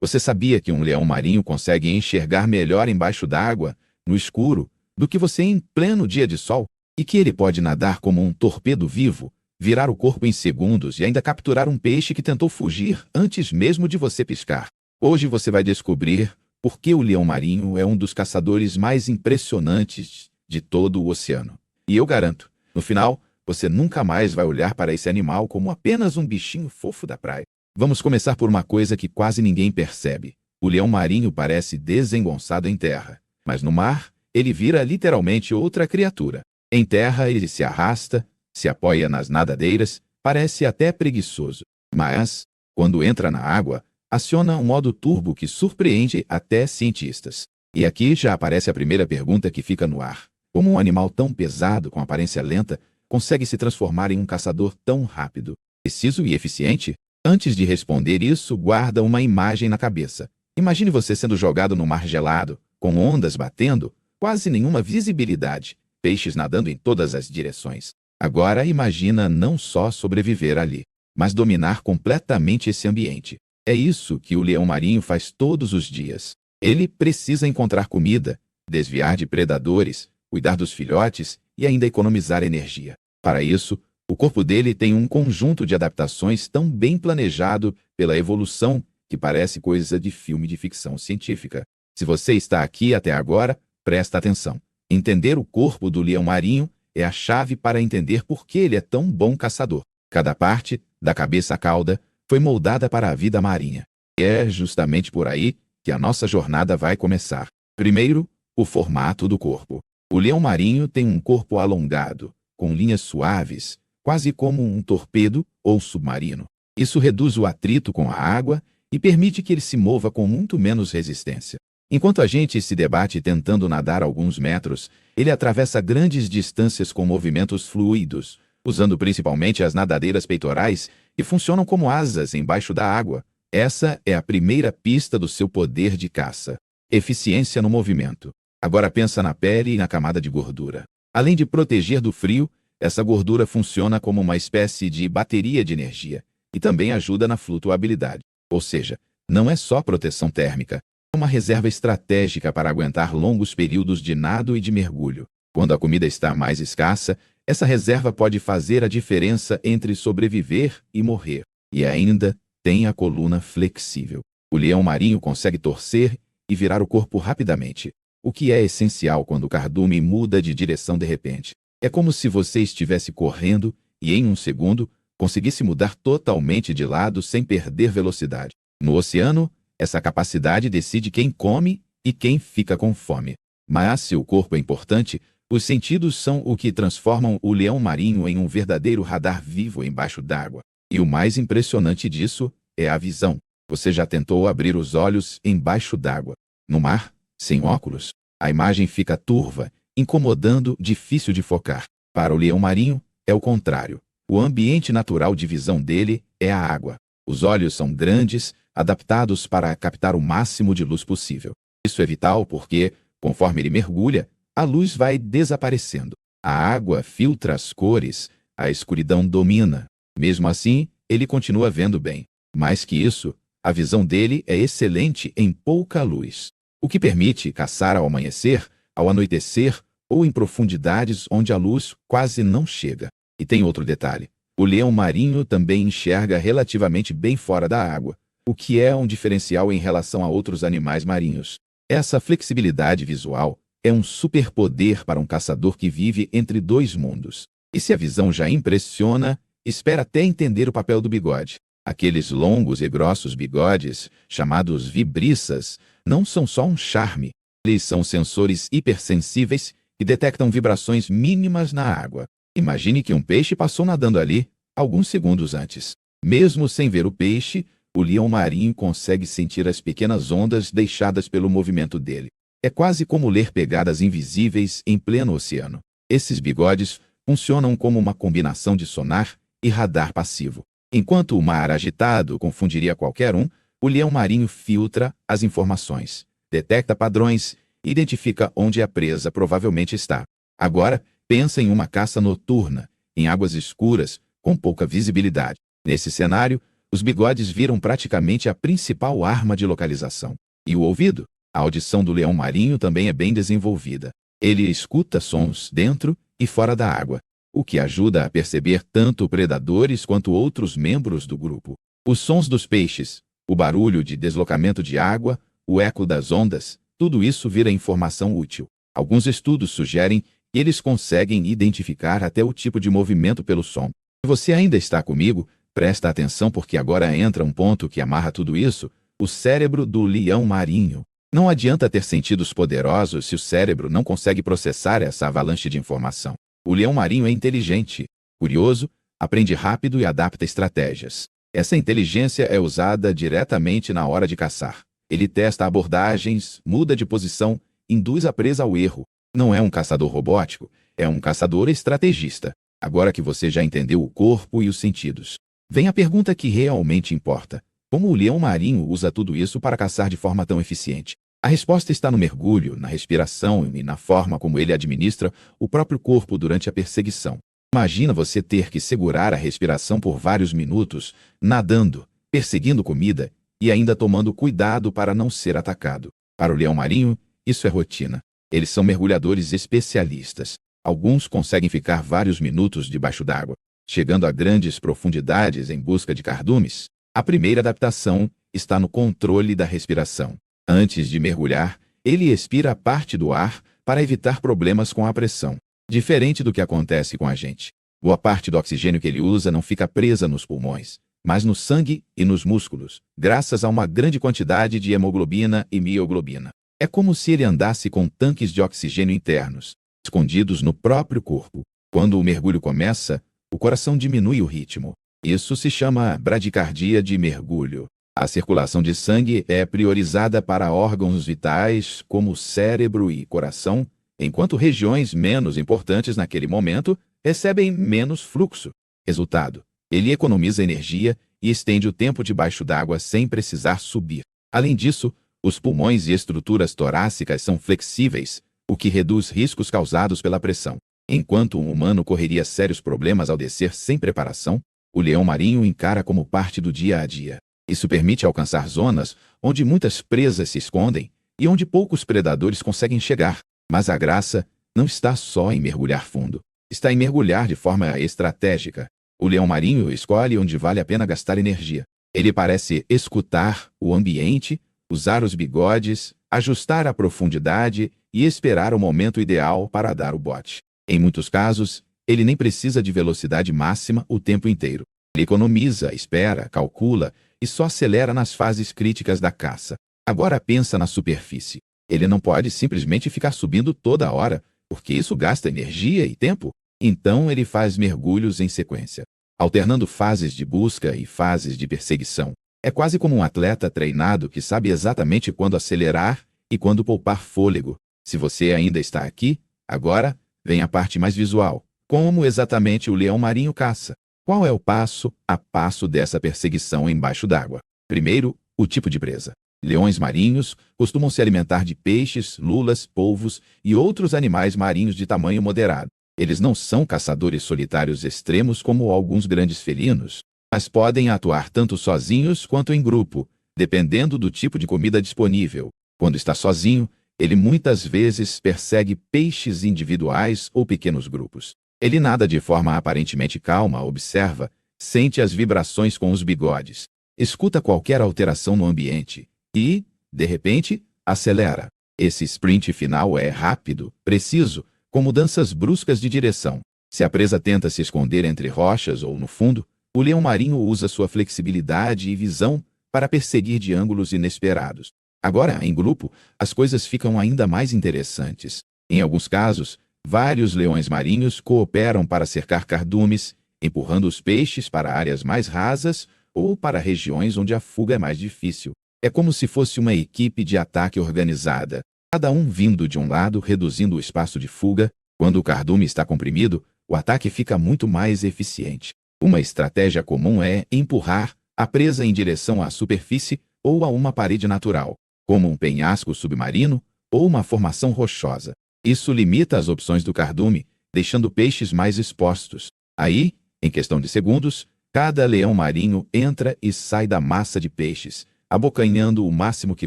Você sabia que um leão marinho consegue enxergar melhor embaixo d'água, no escuro, do que você em pleno dia de sol? E que ele pode nadar como um torpedo vivo, virar o corpo em segundos e ainda capturar um peixe que tentou fugir antes mesmo de você piscar? Hoje você vai descobrir por que o leão marinho é um dos caçadores mais impressionantes de todo o oceano. E eu garanto, no final, você nunca mais vai olhar para esse animal como apenas um bichinho fofo da praia. Vamos começar por uma coisa que quase ninguém percebe. O leão marinho parece desengonçado em terra, mas no mar, ele vira literalmente outra criatura. Em terra, ele se arrasta, se apoia nas nadadeiras, parece até preguiçoso. Mas, quando entra na água, aciona um modo turbo que surpreende até cientistas. E aqui já aparece a primeira pergunta que fica no ar. Como um animal tão pesado, com aparência lenta, consegue se transformar em um caçador tão rápido, preciso e eficiente? Antes de responder isso, guarda uma imagem na cabeça. Imagine você sendo jogado no mar gelado, com ondas batendo, quase nenhuma visibilidade, peixes nadando em todas as direções. Agora imagina não só sobreviver ali, mas dominar completamente esse ambiente. É isso que o leão marinho faz todos os dias. Ele precisa encontrar comida, desviar de predadores, cuidar dos filhotes e ainda economizar energia. Para isso, o corpo dele tem um conjunto de adaptações tão bem planejado pela evolução que parece coisa de filme de ficção científica. Se você está aqui até agora, presta atenção. Entender o corpo do leão marinho é a chave para entender por que ele é tão bom caçador. Cada parte, da cabeça à cauda, foi moldada para a vida marinha. E é justamente por aí que a nossa jornada vai começar. Primeiro, o formato do corpo. O leão marinho tem um corpo alongado, com linhas suaves, quase como um torpedo ou submarino. Isso reduz o atrito com a água e permite que ele se mova com muito menos resistência. Enquanto a gente se debate tentando nadar alguns metros, ele atravessa grandes distâncias com movimentos fluidos, usando principalmente as nadadeiras peitorais, que funcionam como asas embaixo da água. Essa é a primeira pista do seu poder de caça. Eficiência no movimento. Agora pensa na pele e na camada de gordura. Além de proteger do frio, essa gordura funciona como uma espécie de bateria de energia e também ajuda na flutuabilidade. Ou seja, não é só proteção térmica, é uma reserva estratégica para aguentar longos períodos de nado e de mergulho. Quando a comida está mais escassa, essa reserva pode fazer a diferença entre sobreviver e morrer. E ainda tem a coluna flexível. O leão marinho consegue torcer e virar o corpo rapidamente, o que é essencial quando o cardume muda de direção de repente. É como se você estivesse correndo e, em um segundo, conseguisse mudar totalmente de lado sem perder velocidade. No oceano, essa capacidade decide quem come e quem fica com fome. Mas se o corpo é importante, os sentidos são o que transformam o leão marinho em um verdadeiro radar vivo embaixo d'água. E o mais impressionante disso é a visão. Você já tentou abrir os olhos embaixo d'água? No mar, sem óculos, a imagem fica turva, incomodando, difícil de focar. Para o leão marinho, é o contrário. O ambiente natural de visão dele é a água. Os olhos são grandes, adaptados para captar o máximo de luz possível. Isso é vital porque, conforme ele mergulha, a luz vai desaparecendo. A água filtra as cores, a escuridão domina. Mesmo assim, ele continua vendo bem. Mais que isso, a visão dele é excelente em pouca luz, o que permite caçar ao amanhecer, ao anoitecer ou em profundidades onde a luz quase não chega. E tem outro detalhe. O leão marinho também enxerga relativamente bem fora da água, o que é um diferencial em relação a outros animais marinhos. Essa flexibilidade visual é um superpoder para um caçador que vive entre dois mundos. E se a visão já impressiona, espera até entender o papel do bigode. Aqueles longos e grossos bigodes, chamados vibriças, não são só um charme. Eles são sensores hipersensíveis que detectam vibrações mínimas na água. Imagine que um peixe passou nadando ali alguns segundos antes. Mesmo sem ver o peixe, o leão marinho consegue sentir as pequenas ondas deixadas pelo movimento dele. É quase como ler pegadas invisíveis em pleno oceano. Esses bigodes funcionam como uma combinação de sonar e radar passivo. Enquanto o mar agitado confundiria qualquer um, o leão marinho filtra as informações, detecta padrões e identifica onde a presa provavelmente está. Agora, pensa em uma caça noturna, em águas escuras, com pouca visibilidade. Nesse cenário, Os bigodes viram praticamente a principal arma de localização. E o ouvido? A audição do leão marinho também é bem desenvolvida. Ele escuta sons dentro e fora da água, o que ajuda a perceber tanto predadores quanto outros membros do grupo. Os sons dos peixes, o barulho de deslocamento de água, o eco das ondas, tudo isso vira informação útil. Alguns estudos sugerem que eles conseguem identificar até o tipo de movimento pelo som. Se você ainda está comigo, presta atenção porque agora entra um ponto que amarra tudo isso: o cérebro do leão marinho. Não adianta ter sentidos poderosos se o cérebro não consegue processar essa avalanche de informação. O leão marinho é inteligente, curioso, aprende rápido e adapta estratégias. Essa inteligência é usada diretamente na hora de caçar. Ele testa abordagens, muda de posição, induz a presa ao erro. Não é um caçador robótico, é um caçador estrategista. Agora que você já entendeu o corpo e os sentidos, vem a pergunta que realmente importa: como o leão marinho usa tudo isso para caçar de forma tão eficiente? A resposta está no mergulho, na respiração e na forma como ele administra o próprio corpo durante a perseguição. Imagina você ter que segurar a respiração por vários minutos, nadando, perseguindo comida e ainda tomando cuidado para não ser atacado. Para o leão marinho, isso é rotina. Eles são mergulhadores especialistas. Alguns conseguem ficar vários minutos debaixo d'água, chegando a grandes profundidades em busca de cardumes. A primeira adaptação está no controle da respiração. Antes de mergulhar, ele expira parte do ar para evitar problemas com a pressão. Diferente do que acontece com a gente. Boa parte do oxigênio que ele usa não fica presa nos pulmões, mas no sangue e nos músculos, graças a uma grande quantidade de hemoglobina e mioglobina. É como se ele andasse com tanques de oxigênio internos, escondidos no próprio corpo. Quando o mergulho começa, o coração diminui o ritmo. Isso se chama bradicardia de mergulho. A circulação de sangue é priorizada para órgãos vitais como cérebro e coração, enquanto regiões menos importantes naquele momento recebem menos fluxo. Resultado: ele economiza energia e estende o tempo debaixo d'água sem precisar subir. Além disso, os pulmões e estruturas torácicas são flexíveis, o que reduz riscos causados pela pressão. Enquanto um humano correria sérios problemas ao descer sem preparação, o leão marinho encara como parte do dia a dia. Isso permite alcançar zonas onde muitas presas se escondem e onde poucos predadores conseguem chegar. Mas a graça não está só em mergulhar fundo. Está em mergulhar de forma estratégica. O leão marinho escolhe onde vale a pena gastar energia. Ele parece escutar o ambiente, usar os bigodes, ajustar a profundidade e esperar o momento ideal para dar o bote. Em muitos casos, ele nem precisa de velocidade máxima o tempo inteiro. Ele economiza, espera, calcula e só acelera nas fases críticas da caça. Agora pensa na superfície. Ele não pode simplesmente ficar subindo toda hora, porque isso gasta energia e tempo. Então ele faz mergulhos em sequência, alternando fases de busca e fases de perseguição. É quase como um atleta treinado que sabe exatamente quando acelerar e quando poupar fôlego. Se você ainda está aqui, agora vem a parte mais visual. Como exatamente o leão marinho caça? Qual é o passo a passo dessa perseguição embaixo d'água? Primeiro, o tipo de presa. Leões marinhos costumam se alimentar de peixes, lulas, polvos e outros animais marinhos de tamanho moderado. Eles não são caçadores solitários extremos como alguns grandes felinos, mas podem atuar tanto sozinhos quanto em grupo, dependendo do tipo de comida disponível. Quando está sozinho, ele muitas vezes persegue peixes individuais ou pequenos grupos. Ele nada de forma aparentemente calma, observa, sente as vibrações com os bigodes, escuta qualquer alteração no ambiente e, de repente, acelera. Esse sprint final é rápido, preciso, com mudanças bruscas de direção. Se a presa tenta se esconder entre rochas ou no fundo, o leão marinho usa sua flexibilidade e visão para perseguir de ângulos inesperados. Agora, em grupo, as coisas ficam ainda mais interessantes. Em alguns casos, vários leões marinhos cooperam para cercar cardumes, empurrando os peixes para áreas mais rasas ou para regiões onde a fuga é mais difícil. É como se fosse uma equipe de ataque organizada, cada um vindo de um lado, reduzindo o espaço de fuga. Quando o cardume está comprimido, o ataque fica muito mais eficiente. Uma estratégia comum é empurrar a presa em direção à superfície ou a uma parede natural, como um penhasco submarino ou uma formação rochosa. Isso limita as opções do cardume, deixando peixes mais expostos. Aí, em questão de segundos, Cada leão marinho entra e sai da massa de peixes, abocanhando o máximo que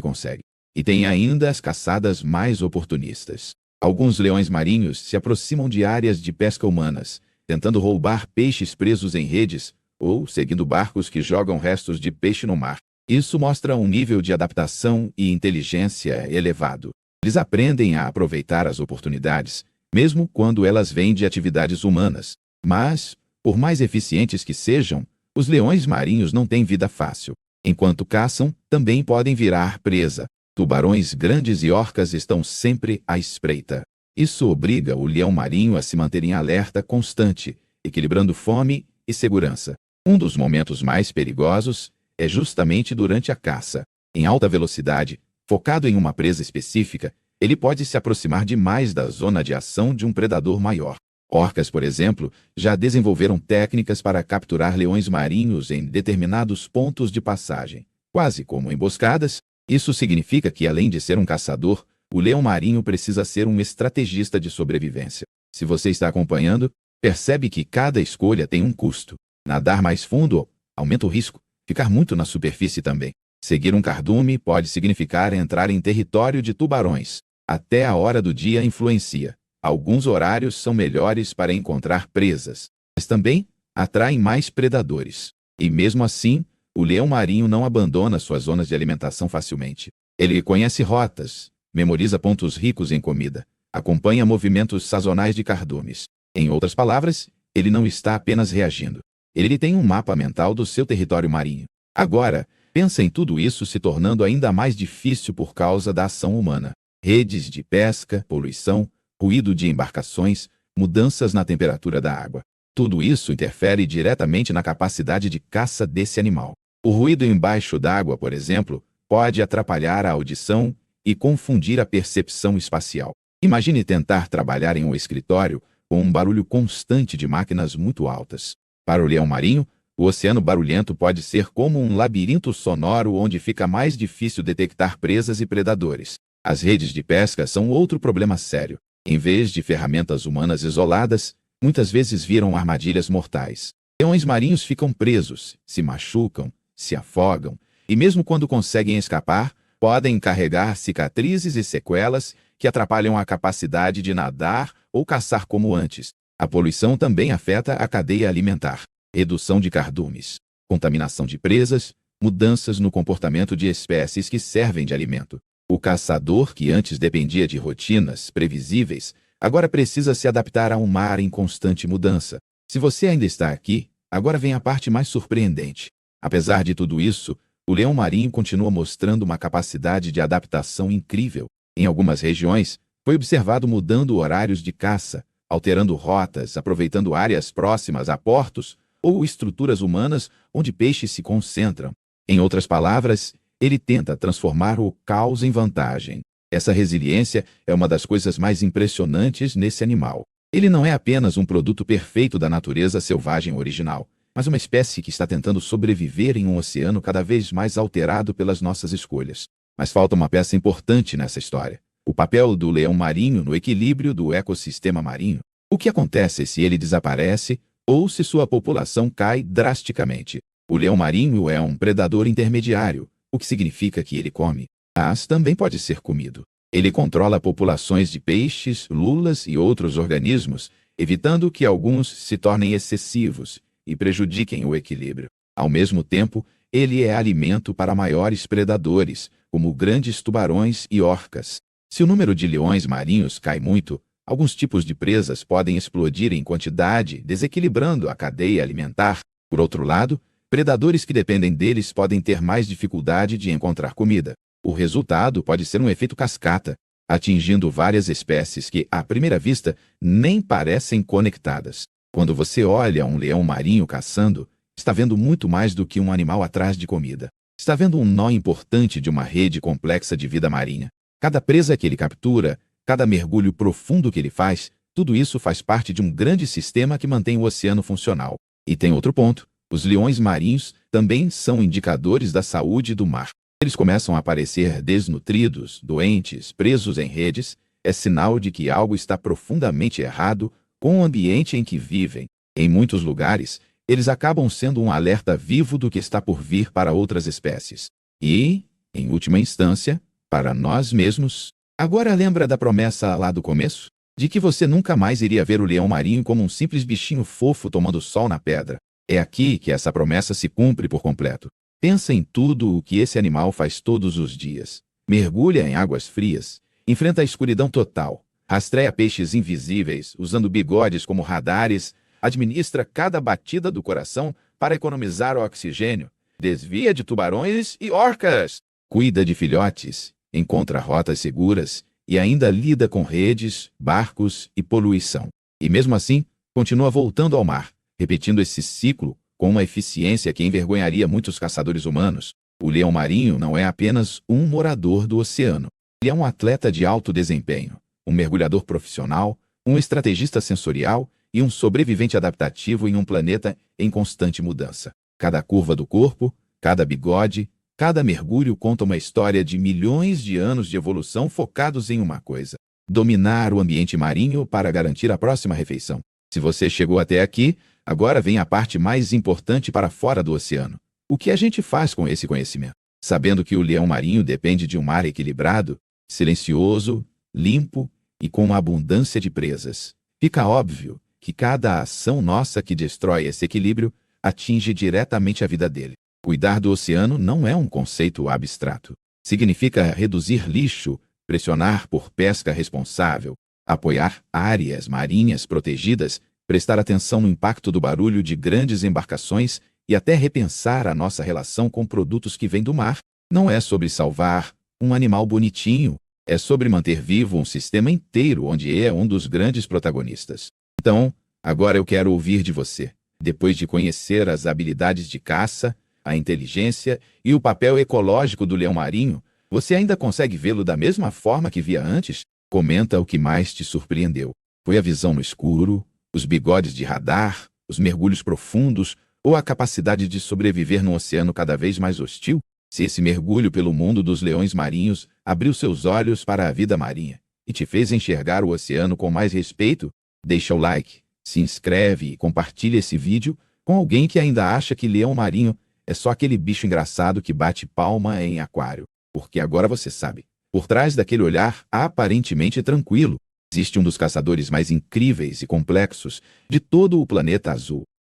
consegue. E tem ainda as caçadas mais oportunistas. Alguns leões marinhos se aproximam de áreas de pesca humanas, tentando roubar peixes presos em redes ou seguindo barcos que jogam restos de peixe no mar. Isso mostra um nível de adaptação e inteligência elevado. Eles aprendem a aproveitar as oportunidades, mesmo quando elas vêm de atividades humanas. Mas, por mais eficientes que sejam, os leões marinhos não têm vida fácil. Enquanto caçam, também podem virar presa. Tubarões grandes e orcas estão sempre à espreita. Isso obriga o leão marinho a se manter em alerta constante, equilibrando fome e segurança. Um dos momentos mais perigosos é justamente durante a caça. Em alta velocidade, focado em uma presa específica, ele pode se aproximar demais da zona de ação de um predador maior. Orcas, por exemplo, já desenvolveram técnicas para capturar leões marinhos em determinados pontos de passagem, quase como emboscadas. Isso significa que, além de ser um caçador, o leão marinho precisa ser um estrategista de sobrevivência. Se você está acompanhando, percebe que cada escolha tem um custo. Nadar mais fundo aumenta o risco, ficar muito na superfície também. Seguir um cardume pode significar entrar em território de tubarões. Até a hora do dia influencia. Alguns horários são melhores para encontrar presas, mas também atraem mais predadores. E mesmo assim, o leão marinho não abandona suas zonas de alimentação facilmente. Ele conhece rotas, memoriza pontos ricos em comida, acompanha movimentos sazonais de cardumes. Em outras palavras, ele não está apenas reagindo. Ele tem um mapa mental do seu território marinho. Agora, pensa em tudo isso se tornando ainda mais difícil por causa da ação humana. Redes de pesca, poluição, ruído de embarcações, mudanças na temperatura da água. Tudo isso interfere diretamente na capacidade de caça desse animal. O ruído embaixo d'água, por exemplo, pode atrapalhar a audição e confundir a percepção espacial. Imagine tentar trabalhar em um escritório com um barulho constante de máquinas muito altas. Para o leão marinho, o oceano barulhento pode ser como um labirinto sonoro onde fica mais difícil detectar presas e predadores. As redes de pesca são outro problema sério. Em vez de ferramentas humanas isoladas, muitas vezes viram armadilhas mortais. Leões marinhos ficam presos, se machucam, se afogam, e mesmo quando conseguem escapar, podem carregar cicatrizes e sequelas que atrapalham a capacidade de nadar ou caçar como antes. A poluição também afeta a cadeia alimentar. Redução de cardumes, contaminação de presas, mudanças no comportamento de espécies que servem de alimento. O caçador, que antes dependia de rotinas previsíveis, agora precisa se adaptar a um mar em constante mudança. Se você ainda está aqui, agora vem a parte mais surpreendente. Apesar de tudo isso, o leão marinho continua mostrando uma capacidade de adaptação incrível. Em algumas regiões, foi observado mudando horários de caça, alterando rotas, aproveitando áreas próximas a portos ou estruturas humanas onde peixes se concentram. Em outras palavras, ele tenta transformar o caos em vantagem. Essa resiliência é uma das coisas mais impressionantes nesse animal. Ele não é apenas um produto perfeito da natureza selvagem original, mas uma espécie que está tentando sobreviver em um oceano cada vez mais alterado pelas nossas escolhas. Mas falta uma peça importante nessa história: o papel do leão marinho no equilíbrio do ecossistema marinho. O que acontece se ele desaparece ou se sua população cai drasticamente? O leão marinho é um predador intermediário, o que significa que ele come, mas também pode ser comido. Ele controla populações de peixes, lulas e outros organismos, evitando que alguns se tornem excessivos e prejudiquem o equilíbrio. Ao mesmo tempo, ele é alimento para maiores predadores, como grandes tubarões e orcas. Se o número de leões marinhos cai muito, alguns tipos de presas podem explodir em quantidade, desequilibrando a cadeia alimentar. Por outro lado, predadores que dependem deles podem ter mais dificuldade de encontrar comida. O resultado pode ser um efeito cascata, atingindo várias espécies que, à primeira vista, nem parecem conectadas. Quando você olha um leão marinho caçando, está vendo muito mais do que um animal atrás de comida. Está vendo um nó importante de uma rede complexa de vida marinha. Cada presa que ele captura, cada mergulho profundo que ele faz, tudo isso faz parte de um grande sistema que mantém o oceano funcional. E tem outro ponto: os leões marinhos também são indicadores da saúde do mar. Eles começam a aparecer desnutridos, doentes, presos em redes, é sinal de que algo está profundamente errado com o ambiente em que vivem. Em muitos lugares, eles acabam sendo um alerta vivo do que está por vir para outras espécies. E, em última instância, para nós mesmos. Agora lembra da promessa lá do começo? De que você nunca mais iria ver o leão marinho como um simples bichinho fofo tomando sol na pedra. É aqui que essa promessa se cumpre por completo. Pensa em tudo o que esse animal faz todos os dias. Mergulha em águas frias, enfrenta a escuridão total, rastreia peixes invisíveis, usando bigodes como radares, administra cada batida do coração para economizar o oxigênio, desvia de tubarões e orcas, cuida de filhotes, encontra rotas seguras e ainda lida com redes, barcos e poluição. E mesmo assim, continua voltando ao mar, repetindo esse ciclo com uma eficiência que envergonharia muitos caçadores humanos. O leão marinho não é apenas um morador do oceano. Ele é um atleta de alto desempenho, um mergulhador profissional, um estrategista sensorial e um sobrevivente adaptativo em um planeta em constante mudança. Cada curva do corpo, cada bigode, cada mergulho conta uma história de milhões de anos de evolução focados em uma coisa: dominar o ambiente marinho para garantir a próxima refeição. Se você chegou até aqui, agora vem a parte mais importante para fora do oceano. O que a gente faz com esse conhecimento? Sabendo que o leão marinho depende de um mar equilibrado, silencioso, limpo e com uma abundância de presas. Fica óbvio que cada ação nossa que destrói esse equilíbrio atinge diretamente a vida dele. Cuidar do oceano não é um conceito abstrato. Significa reduzir lixo, pressionar por pesca responsável, apoiar áreas marinhas protegidas, prestar atenção no impacto do barulho de grandes embarcações e até repensar a nossa relação com produtos que vêm do mar. Não é sobre salvar um animal bonitinho, é sobre manter vivo um sistema inteiro onde é um dos grandes protagonistas. Então, agora eu quero ouvir de você. Depois de conhecer as habilidades de caça, a inteligência e o papel ecológico do leão marinho, você ainda consegue vê-lo da mesma forma que via antes? Comenta o que mais te surpreendeu. Foi a visão no escuro, os bigodes de radar, os mergulhos profundos ou a capacidade de sobreviver num oceano cada vez mais hostil? Se esse mergulho pelo mundo dos leões marinhos abriu seus olhos para a vida marinha e te fez enxergar o oceano com mais respeito, deixa o like, se inscreve e compartilha esse vídeo com alguém que ainda acha que leão marinho é só aquele bicho engraçado que bate palma em aquário. Porque agora você sabe, por trás daquele olhar aparentemente tranquilo, existe um dos caçadores mais incríveis e complexos de todo o planeta azul.